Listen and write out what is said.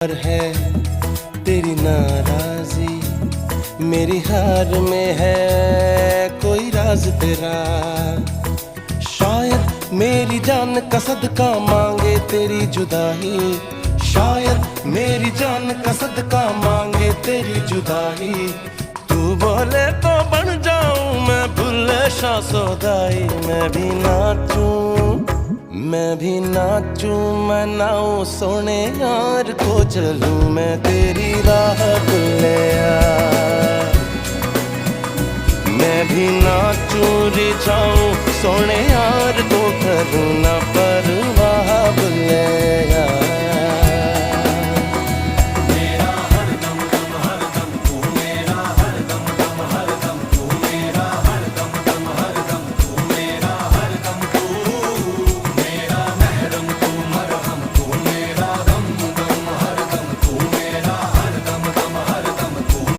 पर है तेरी नाराजी, मेरी हार में है कोई राज तेरा। शायद मेरी जान का सदका मांगे तेरी जुदाई, शायद मेरी जान का सदका मांगे तेरी जुदाई। तू बोले तो बन जाऊं मैं भुल्ले शाह सौदाई। मैं भी नाचूं, मैं नाऊं सोने यार को चलूं मैं तेरी राह भुल्लिया। मैं भी नाचूं रिझाऊं सोने यार को करूं ना।